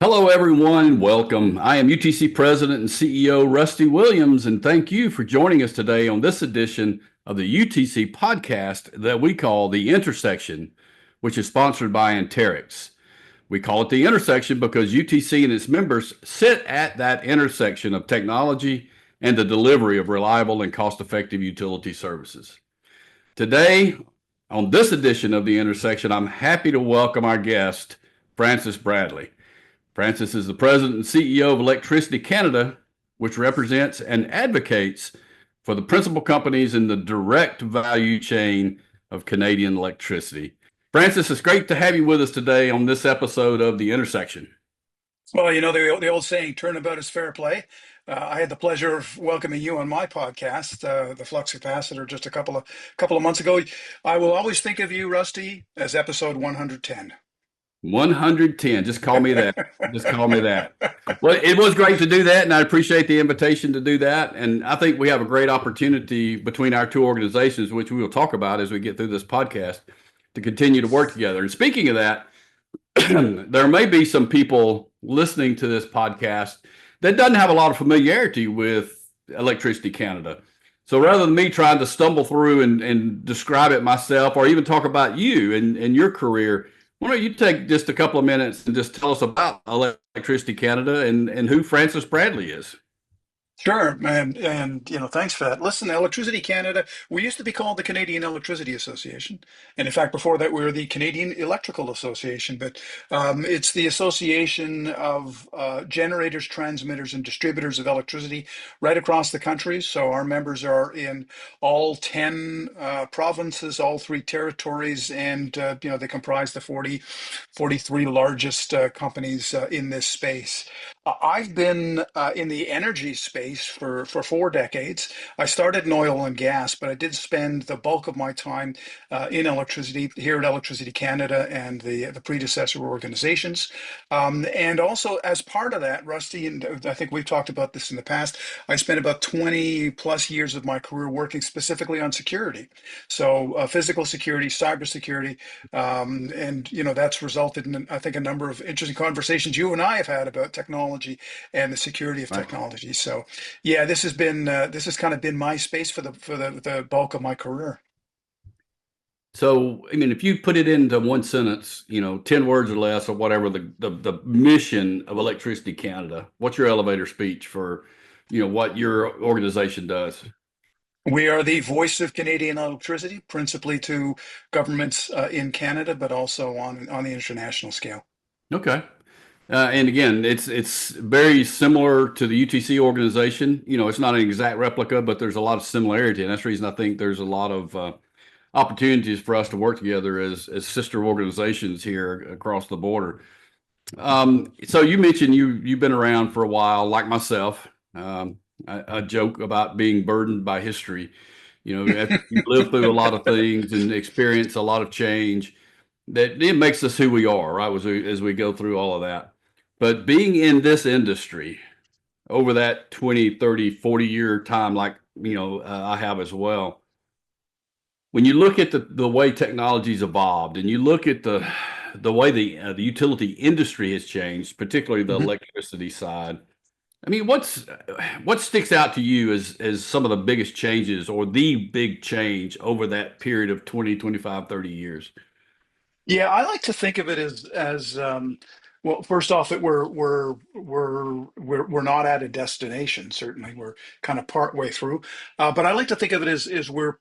Hello, everyone. Welcome. I am UTC President and CEO Rusty Williams, and thank you for joining us today on this edition of the UTC podcast that we call The Intersection, which is sponsored by Anterix. We call it The Intersection because UTC and its members sit at that intersection of technology and the delivery of reliable and cost-effective utility services. Today, on this edition of The Intersection, I'm happy to welcome our guest, Francis Bradley. Francis is the president and CEO of Electricity Canada, which represents and advocates for the principal companies in the direct value chain of Canadian electricity. Francis, it's great to have you with us today on this episode of The Intersection. Well, the old saying, turnabout is fair play. I had the pleasure of welcoming you on my podcast, the Flux Capacitor, just a couple of months ago. I will always think of you, Rusty, as episode 110. 110. Just call me that. Just call me that. Well, it was great to do that, and I appreciate the invitation to do that. And I think we have a great opportunity between our two organizations, which we will talk about as we get through this podcast, to continue to work together. And speaking of that, there may be some people listening to this podcast that doesn't have a lot of familiarity with Electricity Canada. So rather than me trying to stumble through and describe it myself or even talk about you and your career, why don't you take just a couple of minutes and just tell us about Electricity Canada and who Francis Bradley is? Sure, man, and thanks for that. Listen, Electricity Canada, we used to be called the Canadian Electricity Association, and in fact, before that, we were the Canadian Electrical Association. But it's the association of generators, transmitters, and distributors of electricity right across the country. So our members are in all 10 provinces, all three territories, and they comprise the 43 largest companies in this space. I've been in the energy space for 4 decades. I started in oil and gas, but I did spend the bulk of my time in electricity here at Electricity Canada and the predecessor organizations. And also, as part of that, Rusty, and I think we've talked about this in the past, I spent about 20 plus years of my career working specifically on security. So physical security, cybersecurity, and that's resulted in, I think, a number of interesting conversations you and I have had about technology and the security of Right. technology. So, yeah, this has kind of been my space for the bulk of my career. So, I mean, if you put it into one sentence, 10 words or less or whatever, the mission of Electricity Canada, what's your elevator speech for, what your organization does? We are the voice of Canadian electricity, principally to governments in Canada, but also on the international scale. Okay. And again, it's very similar to the UTC organization. It's not an exact replica, but there's a lot of similarity, and that's the reason I think there's a lot of opportunities for us to work together as sister organizations here across the border. So you mentioned you've been around for a while, like myself. I joke about being burdened by history. After you live through a lot of things and experience a lot of change, that it makes us who we are, right? As we go through all of that. But being in this industry over that 20, 30, 40-year time, like, I have as well, when you look at the way technology's evolved and you look at the way the utility industry has changed, particularly the Mhm. electricity side, I mean, what sticks out to you as some of the biggest changes or the big change over that period of 20, 25, 30 years? Yeah, I like to think of it as well. First off, that we're not at a destination. Certainly, we're kind of part way through. But I like to think of it as we're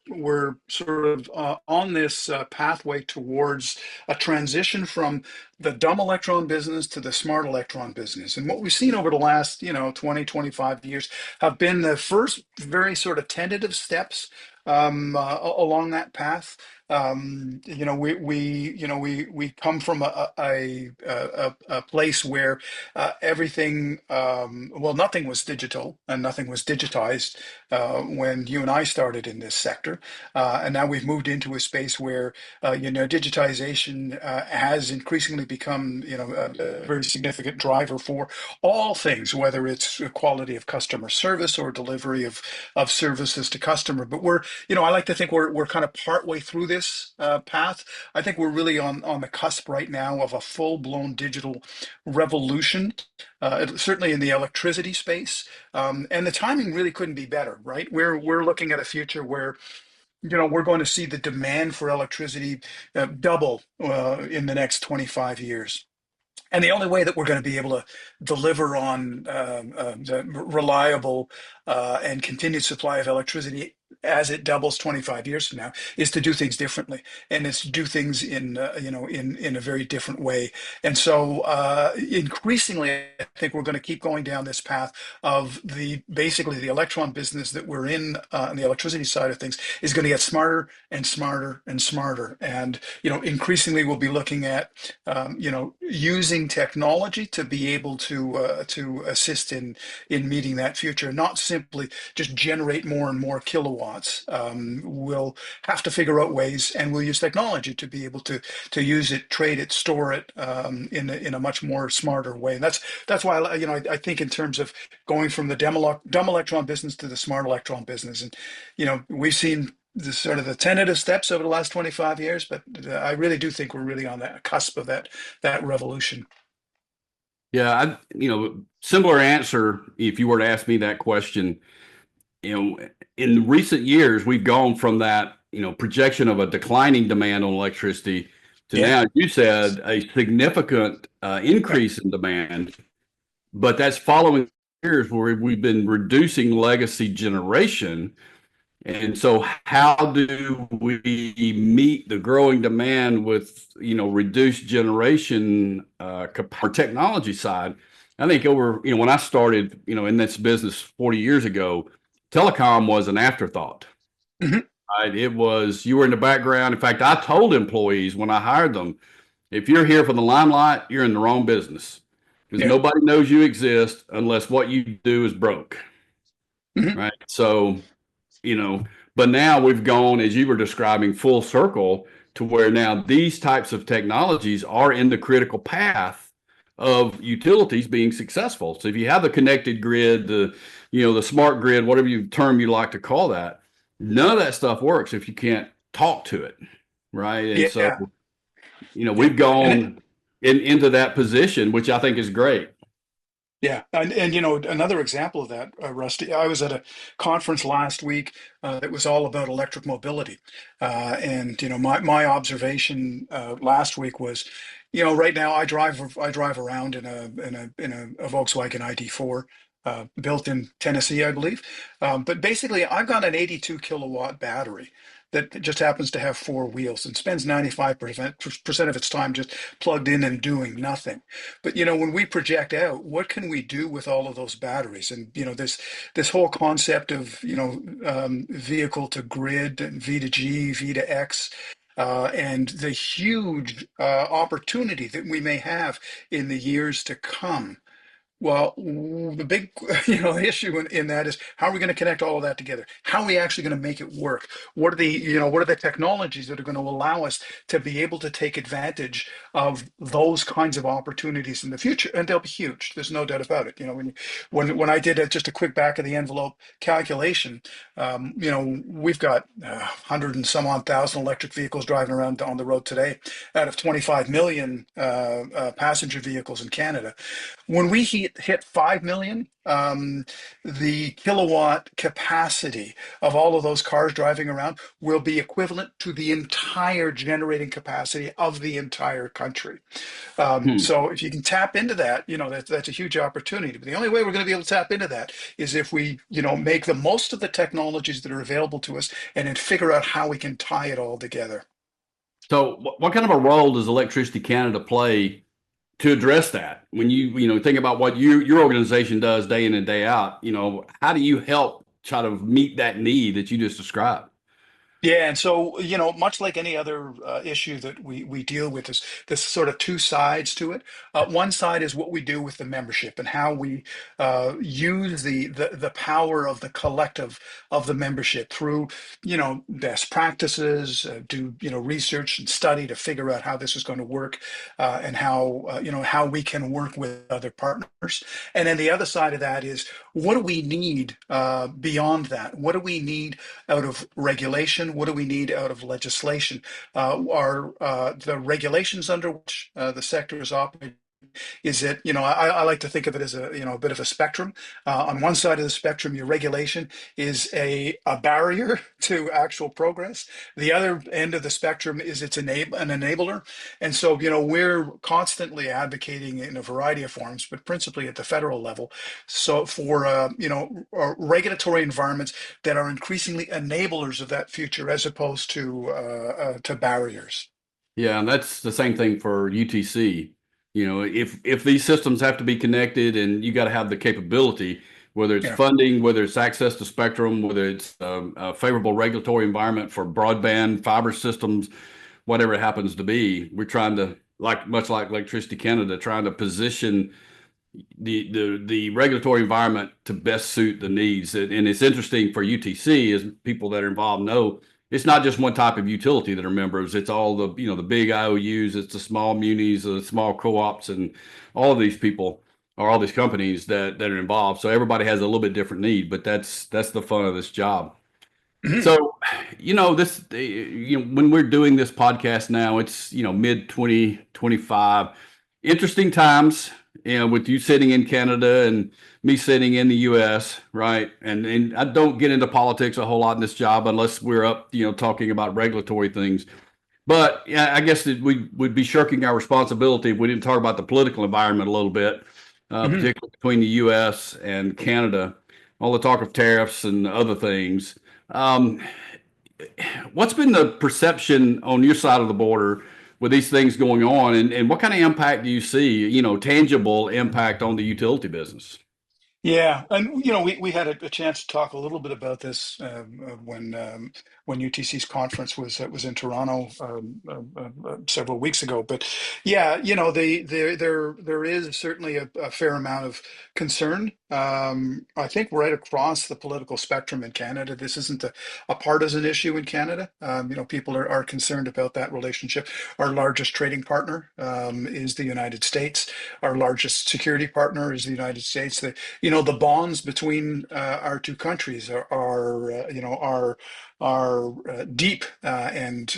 sort of on this pathway towards a transition from the dumb electron business to the smart electron business. And what we've seen over the last 20, 25 years have been the first very sort of tentative steps along that path. We come from a place where everything, well, nothing was digital and nothing was digitized when you and I started in this sector, and now we've moved into a space where digitization has increasingly become a very significant driver for all things, whether it's quality of customer service or delivery of services to customer. But I like to think we're kind of partway through this. previous path. I think we're really on the cusp right now of a full-blown digital revolution, certainly in the electricity space. And the timing really couldn't be better, right? We're looking at a future where we're going to see the demand for electricity double in the next 25 years. And the only way that we're going to be able to deliver on the reliable and continued supply of electricity as it doubles 25 years from now is to do things differently, and it's to do things in a very different way. And so increasingly, I think we're going to keep going down this path of the basically the electron business that we're in on the electricity side of things is going to get smarter and smarter and smarter. And increasingly, we'll be looking at using technology to be able to assist in meeting that future, not simply just generate more and more kilowatts. We'll have to figure out ways, and we'll use technology to be able to use it, trade it, store it in a much more smarter way. And that's why I think in terms of going from the dumb electron business to the smart electron business, and we've seen the sort of the tentative steps over the last 25 years, but I really do think we're really on that cusp of that revolution. Yeah, similar answer if you were to ask me that question. In recent years, we've gone from that, projection of a declining demand on electricity to Yeah, now, you said, a significant yeah, increase in demand, but that's following years where we've been reducing legacy generation. And so how do we meet the growing demand with, reduced generation or technology side? I think when I started, in this business 40 years ago, telecom was an afterthought. mhm, Right? It was, you were in the background. In fact, I told employees when I hired them, if you're here for the limelight, you're in the wrong business because yeah, nobody knows you exist unless what you do is broke. mhm, Right. So, you know, but now we've gone, as you were describing, full circle to where now these types of technologies are in the critical path of utilities being successful. So if you have the connected grid, the smart grid, whatever term you like to call that, none of that stuff works if you can't talk to it, right? And so, yeah, yeah, we've and gone into that position, which I think is great. yeah, and another example of that, Rusty. I was at a conference last week that was all about electric mobility, and my observation last week was, right now I drive around in a Volkswagen ID4. Built in Tennessee, I believe. But basically, I've got an 82 kilowatt battery that just happens to have four wheels and spends 95% of its time just plugged in and doing nothing. But when we project out, what can we do with all of those batteries? And this whole concept of vehicle to grid and V to G, V to X, and the huge opportunity that we may have in the years to come. Well, the big, issue in that is how are we going to connect all of that together? How are we actually going to make it work? What are the technologies that are going to allow us to be able to take advantage of those kinds of opportunities in the future? And they'll be huge. There's no doubt about it. When I did just a quick back of the envelope calculation, we've got 100 and some odd thousand electric vehicles driving around on the road today, out of 25 million passenger vehicles in Canada. When we hit 5 million, the kilowatt capacity of all of those cars driving around will be equivalent to the entire generating capacity of the entire country. Hmm. So if you can tap into that, that's a huge opportunity. But the only way we're going to be able to tap into that is if we, make the most of the technologies that are available to us and then figure out how we can tie it all together. So what kind of a role does Electricity Canada play to address that? When you think about what your organization does day in and day out, how do you help try to meet that need that you just described? Yeah, and so much like any other issue that we deal with, there's sort of two sides to it. One side is what we do with the membership and how we use the power of the collective of the membership through best practices, do research and study to figure out how this is going to work, and how we can work with other partners. And then the other side of that is what do we need beyond that? What do we need out of regulation? regulation? What do we need out of legislation? Are the regulations under which the sector is operating, is it, I like to think of it as a bit of a spectrum. On one side of the spectrum, your regulation is a barrier to actual progress. The other end of the spectrum is an enabler. And so, we're constantly advocating in a variety of forms, but principally at the federal level. So for, regulatory environments that are increasingly enablers of that future as opposed to barriers. Yeah, and that's the same thing for UTC. If these systems have to be connected and you got to have the capability, whether it's Yeah. funding, whether it's access to spectrum, whether it's a favorable regulatory environment for broadband, fiber systems, whatever it happens to be, we're trying to, much like Electricity Canada, trying to position the regulatory environment to best suit the needs. And it's interesting for UTC, as people that are involved know, it's not just one type of utility that are members. It's all the big IOUs, it's the small munis, the small co-ops, and all of these people or all these companies that are involved. So everybody has a little bit different need, but that's the fun of this job. Mhm. So, when we're doing this podcast now, it's, mid 2025. Interesting times, with you sitting in Canada and me sitting in the US, right? And I don't get into politics a whole lot in this job unless we're up, talking about regulatory things. But yeah, I guess that we would be shirking our responsibility if we didn't talk about the political environment a little bit, Mhm. particularly between the US and Canada, all the talk of tariffs and other things. Um, what's been the perception on your side of the border with these things going on, and what kind of impact do you see, tangible impact on the utility business? Yeah, and we had a chance to talk a little bit about this when UTC's conference was in Toronto several weeks ago. But yeah, there is certainly a fair amount of concern. I think right across the political spectrum in Canada, this isn't a partisan issue in Canada. People are concerned about that relationship. Our largest trading partner is the United States. Our largest security partner is the United States. The bonds between our two countries are deep and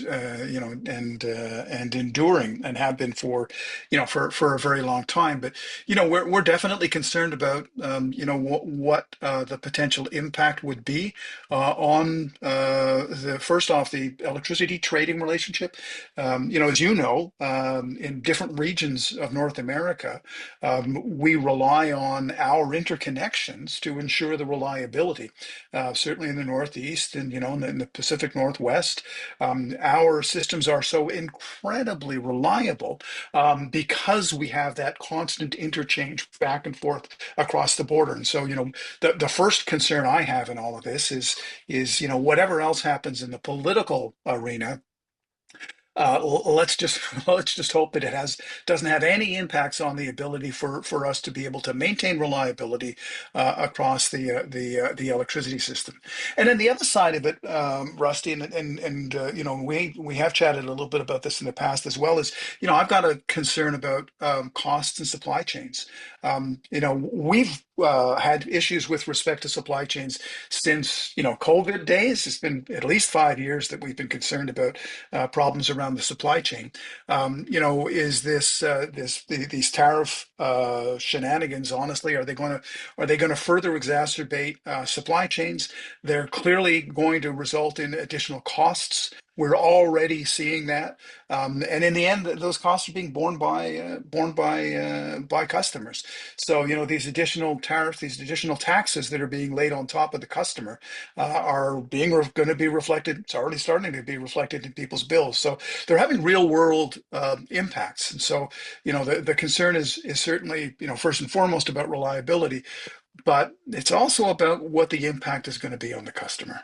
enduring, and have been for a very long time. But we're definitely concerned about what the potential impact would be on the first off the electricity trading relationship. As in different regions of North America, we rely on our interconnections to ensure the reliability. Certainly in the Northeast and in the Pacific Northwest, our systems are so incredibly reliable because we have that constant interchange back and forth across the border. And so, the first concern I have in all of this is whatever else happens in the political arena, let's just let's just hope that it doesn't have any impacts on the ability for us to be able to maintain reliability across the electricity system. And then the other side of it, Rusty, and we have chatted a little bit about this in the past as well, is I've got a concern about costs and supply chains. We've had issues with respect to supply chains since COVID days. It's been at least 5 years that we've been concerned about problems around the supply chain. Is these tariff shenanigans? Honestly, are they going to further exacerbate supply chains? They're clearly going to result in additional costs. We're already seeing that, and in the end, those costs are being borne by customers. So these additional tariffs, these additional taxes that are being laid on top of the customer are going to be reflected. It's already starting to be reflected in people's bills. So they're having real world impacts. And so the concern is certainly first and foremost about reliability, but it's also about what the impact is going to be on the customer.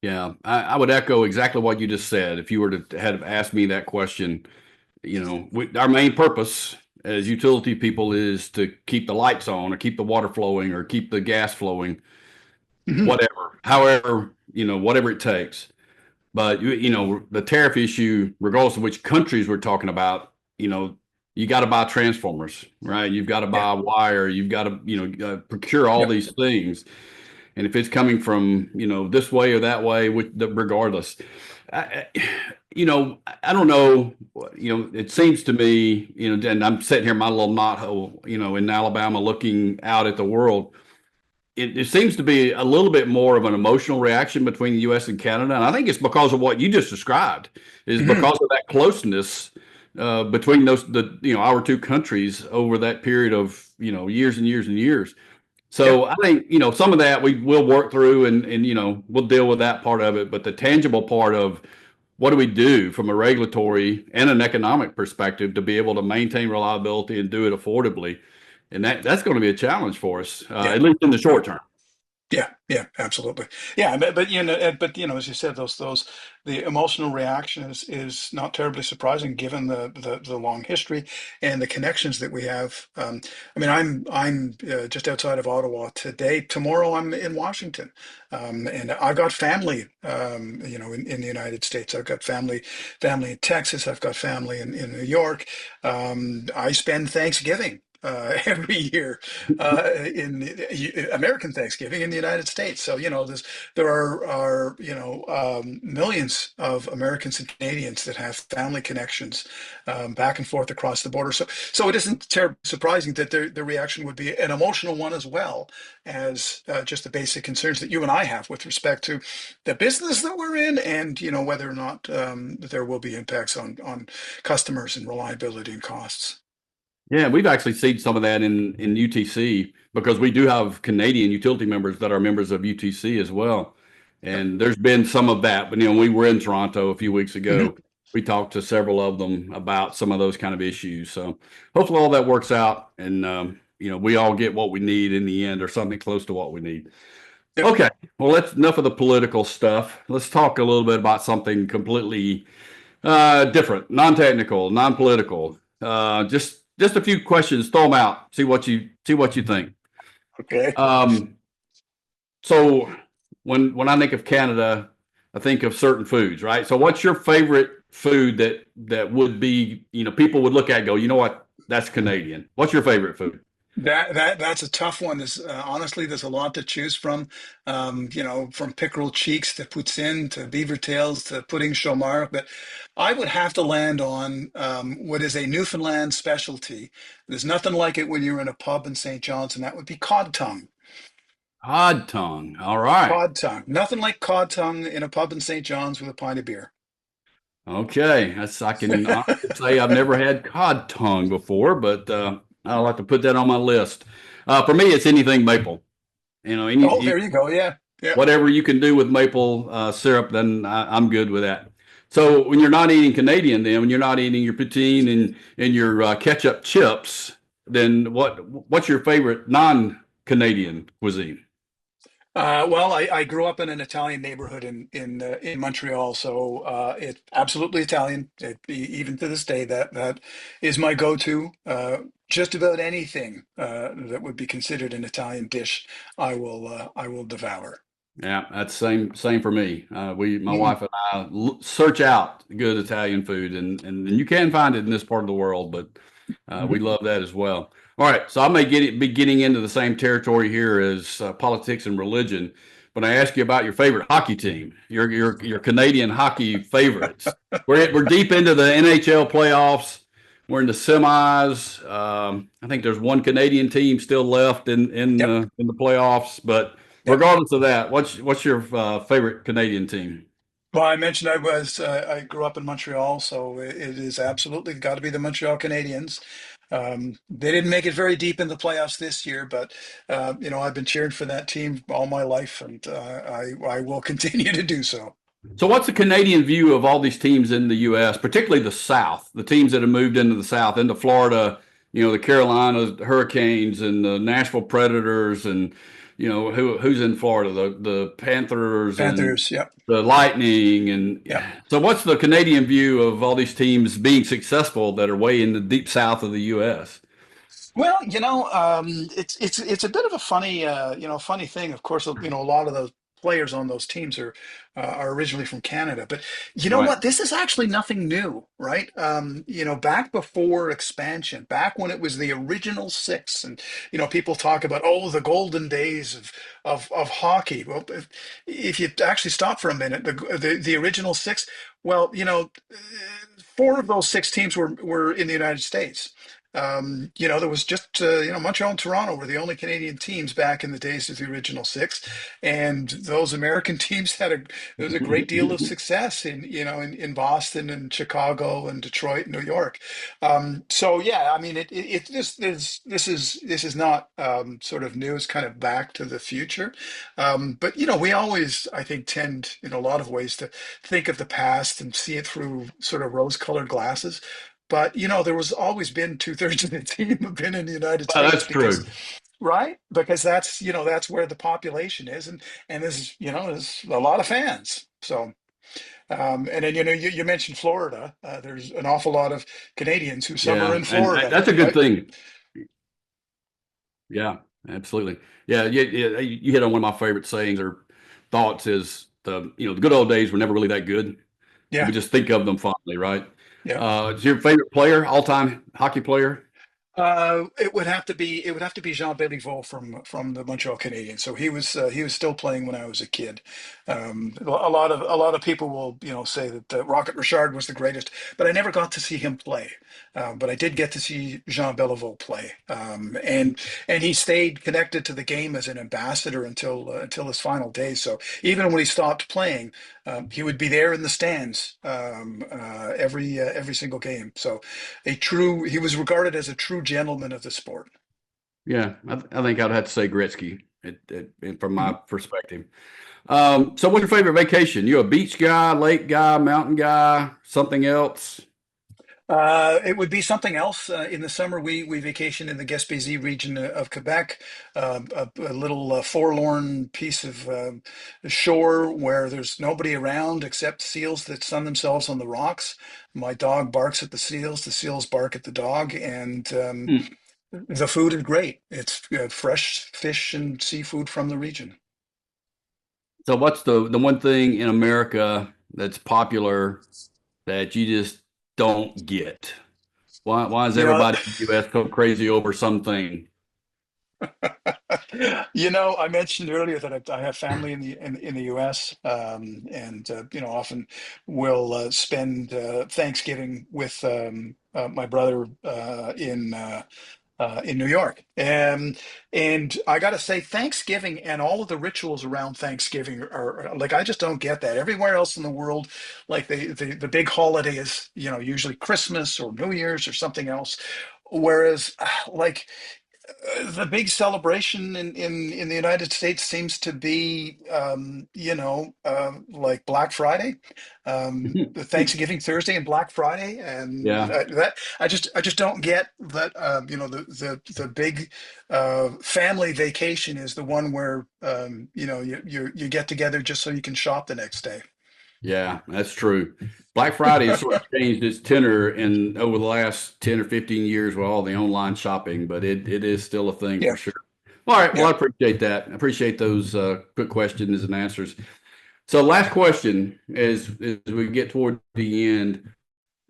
Yeah, I would echo exactly what you just said. If you were to have asked me that question, our main purpose as utility people is to keep the lights on or keep the water flowing or keep the gas flowing, Mhm. whatever, however, whatever it takes. But the tariff issue, regardless of which countries we're talking about, you got to buy transformers, right? You've got to Yeah. buy wire. You've got to, procure all Yep. these things. And if it's coming from, this way or that way, regardless, I, I don't know, it seems to me, and I'm sitting here in my little knothole, in Alabama looking out at the world. It seems to be a little bit more of an emotional reaction between the U.S. and Canada, and I think it's because of what you just described, is Mhm. because of that closeness between our two countries over that period of years and years and years. Yep. So I think some of that we will work through, and we'll deal with that part of it, but the tangible part of what do we do from a regulatory and an economic perspective to be able to maintain reliability and do it affordably, and that's going to be a challenge for us, Yeah. at least in the short term. Yeah, yeah, absolutely. Yeah, but as you said, those the emotional reaction is not terribly surprising given the long history and the connections that we have. I mean, I'm just outside of Ottawa today. Tomorrow, I'm in Washington, and I've got family, in the United States. I've got family in Texas. I've got family in New York. I spend Thanksgiving every year in American Thanksgiving in the United States. So, there are millions of Americans and Canadians that have family connections back and forth across the border. So it isn't terribly surprising that the reaction would be an emotional one as well as just the basic concerns that you and I have with respect to the business that we're in, and whether or not there will be impacts on customers and reliability and costs. Yeah, we've actually seen some of that in UTC because we do have Canadian utility members that are members of UTC as well. Yep. And there's been some of that, but we were in Toronto a few weeks Mhm. ago. We talked to several of them about some of those kind of issues. So hopefully all that works out, and we all get what we need in the end, or something close to what we need. Yep. Okay, well, that's enough of the political stuff. Let's talk a little bit about something completely different, non-technical, non-political. Just a few questions. Throw them out. See what you think. Okay. Um, so when I think of Canada, I think of certain foods, right? So what's your favorite food that would be, people would look at and go, you know what, that's Canadian. What's your favorite food? That's a tough one. Honestly, there's a lot to choose from. From pickerel cheeks to poutine to beaver tails to pudding chomar. But I would have to land on what is a Newfoundland specialty. There's nothing like it when you're in a pub in St. John's, and that would be cod tongue. Cod tongue. All right. Cod tongue. Nothing like cod tongue in a pub in St. John's with a pint of beer. Okay. I can honestly say I've never had cod tongue before, but I'll have to put that on my list. For me, it's anything maple. Oh, there you go. Yeah. Yeah. Whatever you can do with maple syrup, then I'm good with that. So when you're not eating Canadian, then when you're not eating your poutine and your ketchup chips, then what's your favorite non-Canadian cuisine? Well, I grew up in an Italian neighborhood in Montreal, so it's absolutely Italian. Even to this day, that is my go-to. Just about anything that would be considered an Italian dish, I will devour. Yeah, that's same for me. My Mhm. wife and I search out good Italian food, and you can find it in this part of the world, but we Mhm. love that as well. All right, so I may be getting into the same territory here as politics and religion, but I ask you about your favorite hockey team, your Canadian hockey favorites. We're deep into the NHL playoffs. We're in the semis. I think there's one Canadian team still left Yep. in the playoffs, but Yep. regardless of that, what's your favorite Canadian team? Well, I mentioned I grew up in Montreal, so it is absolutely got to be the Montreal Canadiens. They didn't make it very deep in the playoffs this year, but I've been cheering for that team all my life, and I will continue to do so. So, what's the Canadian view of all these teams in the U.S., particularly the South, the teams that have moved into the South, into Florida? The Carolinas Hurricanes and the Nashville Predators, and who's in Florida, the Panthers and Panthers, yep, the Lightning, and yep. so what's the Canadian view of all these teams being successful that are way in the deep South of the U.S.? Well, it's a bit of a funny thing. Of course, a lot of those. players on those teams are originally from Canada. But you know Right. what? This is actually nothing new, right? Back before expansion, back when it was the original six, and people talk about, oh, the golden days of hockey. Well, if you actually stop for a minute, the original six, well, four of those six teams were in the United States. There was just Montreal and Toronto were the only Canadian teams back in the days of the original six, and those American teams there was a great deal of success in Boston and Chicago and Detroit and New York. So yeah, I mean this is not sort of new. It's kind of back to the future, but we always, I think, tend in a lot of ways to think of the past and see it through sort of rose-colored glasses. But there was always been two-thirds of the team have been in the United Well, States that's because, true. right? Because that's where the population is, and there's a lot of fans. So and then you mentioned Florida. There's an awful lot of Canadians who summer Yeah, in and Florida, that's a good right? thing. Yeah, absolutely. Yeah, you hit on one of my favorite sayings or thoughts is the good old days were never really that good. We Yeah, just think of them fondly, right? yeah. Is your favorite player, all-time hockey player? It would have to be Jean Béliveau from the Montreal Canadiens. So he was still playing when I was a kid. A lot of people will say that Rocket Richard was the greatest, but I never got to see him play. But I did get to see Jean Béliveau play, and he stayed connected to the game as an ambassador until his final days. So even when he stopped playing, he would be there in the stands every single game. So he was regarded as a true gentleman of the sport. Yeah, I think I'd have to say Gretzky from my Mhm. perspective. So what's your favorite vacation? You a beach guy, lake guy, mountain guy, something else? It would be something else. In the summer, we vacation in the Gaspésie region of Quebec, a little forlorn piece of shore where there's nobody around except seals that sun themselves on the rocks. My dog barks at the seals bark at the dog, and Hmm. the food is great. It's fresh fish and seafood from the region. So what's the one thing in America that's popular that you just don't get? Why is Yeah, everybody in the U.S. so crazy over something? I mentioned earlier that I have family in the U.S. And often will spend Thanksgiving with my brother in New York. And I got to say, Thanksgiving and all of the rituals around Thanksgiving are like, I just don't get that. Everywhere else in the world, like the big holiday is usually Christmas or New Year's or something else. Whereas, like the big celebration in the United States seems to be, like Black Friday, the Thanksgiving Thursday and Black Friday, and Yeah, that I just don't get that. The big family vacation is the one where you get together just so you can shop the next day. yeah, that's true. Black Friday has sort of changed its tenor in over the last 10 or 15 years with all the online shopping, but it is still a thing for Yeah, sure. All right, well, yeah. I appreciate that. I appreciate those quick questions and answers. So last question as we get toward the end.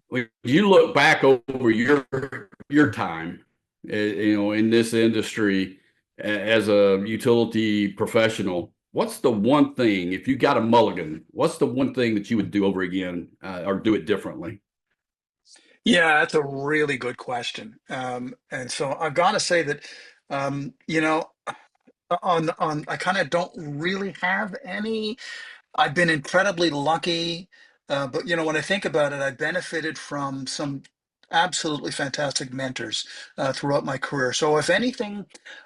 When you look back over your time, in this industry as a utility professional, what's the one thing, if you got a mulligan, what's the one thing that you would do over again or do it differently? Yeah, that's a really good question. And so I've got to say that, on I kind of don't really have any. I've been incredibly lucky, but when I think about it, I benefited from some absolutely fantastic mentors throughout my career. So, if anything,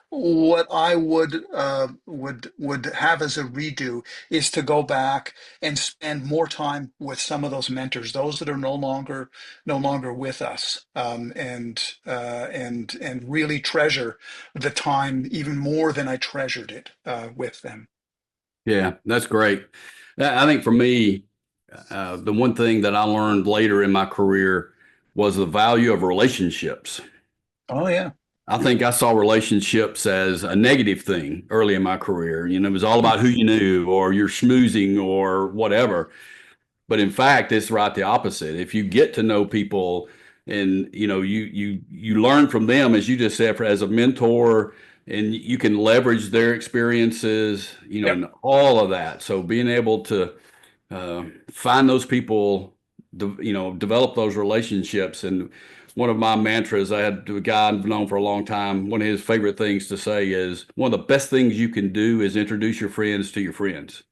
what I would have as a redo is to go back and spend more time with some of those mentors, those that are no longer with us, and really treasure the time even more than I treasured it with them. Yeah, that's great. I think for me, the one thing that I learned later in my career was the value of relationships. Oh yeah. I think I saw relationships as a negative thing early in my career. You know, it was all about who you knew or you're schmoozing or whatever. But in fact, it's right the opposite. If you get to know people and you learn from them, as you just said, as a mentor, and you can leverage their experiences, Yep. and all of that. So being able to find those people, develop those relationships. And one of my mantras, I had a guy I've known for a long time. One of his favorite things to say is, one of the best things you can do is introduce your friends to your friends.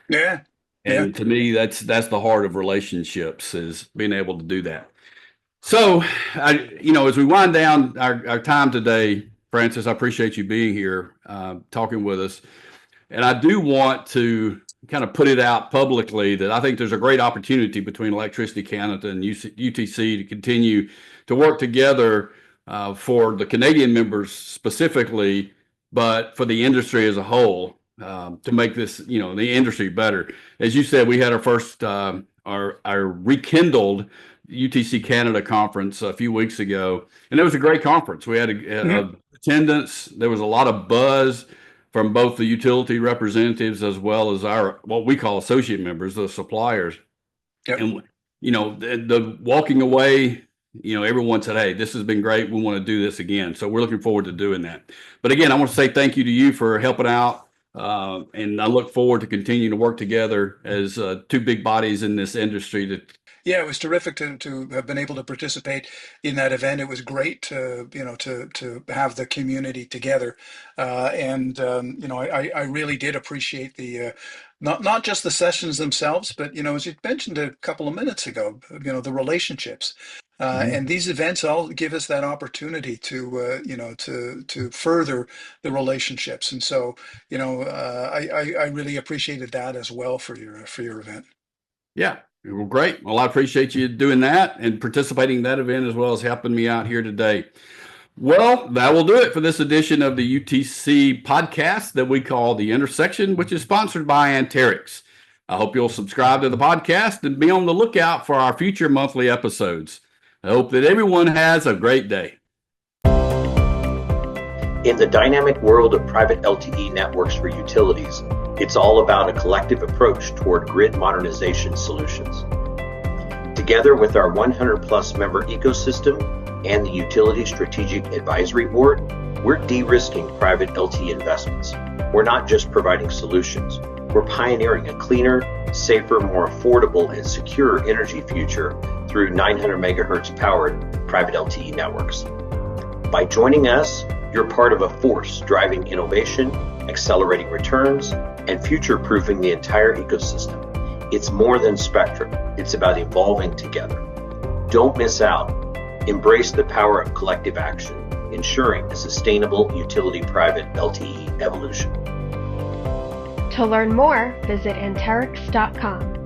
Yeah. Yeah. And to me, that's the heart of relationships, is being able to do that. So, as we wind down our time today, Francis, I appreciate you being here, talking with us. And I do want to kind of put it out publicly that I think there's a great opportunity between Electricity Canada and UTC to continue to work together, for the Canadian members specifically, but for the industry as a whole, to make this, the industry better. As you said, we had our first, our rekindled UTC Canada conference a few weeks ago, and it was a great conference. We had Mhm. a attendance. There was a lot of buzz from both the utility representatives as well as our what we call associate members, the suppliers. Yep. And the walking away, everyone said, "Hey, this has been great. We want to do this again." So we're looking forward to doing that. But again, I want to say thank you to you for helping out, and I look forward to continuing to work together as two big bodies in this industry. Yeah, it was terrific to have been able to participate in that event. It was great to, to have the community together. And I really did appreciate the not just the sessions themselves, but as you mentioned a couple of minutes ago, the relationships. Mhm. And these events all give us that opportunity to, to further the relationships. And so, I really appreciated that as well for your event. Yeah. Well, great. Well, I appreciate you doing that and participating in that event as well as helping me out here today. Well, that will do it for this edition of the UTC podcast that we call The Intersection, which is sponsored by Anterix. I hope you'll subscribe to the podcast and be on the lookout for our future monthly episodes. I hope that everyone has a great day. In the dynamic world of private LTE networks for utilities, it's all about a collective approach toward grid modernization solutions. Together with our 100-plus member ecosystem and the Utility Strategic Advisory Board, we're de-risking private LTE investments. We're not just providing solutions, we're pioneering a cleaner, safer, more affordable, and secure energy future through 900 megahertz powered private LTE networks. By joining us, you're part of a force driving innovation, accelerating returns, and future-proofing the entire ecosystem. It's more than spectrum. It's about evolving together. Don't miss out. Embrace the power of collective action, ensuring a sustainable utility private LTE evolution. To learn more, visit Anterix.com.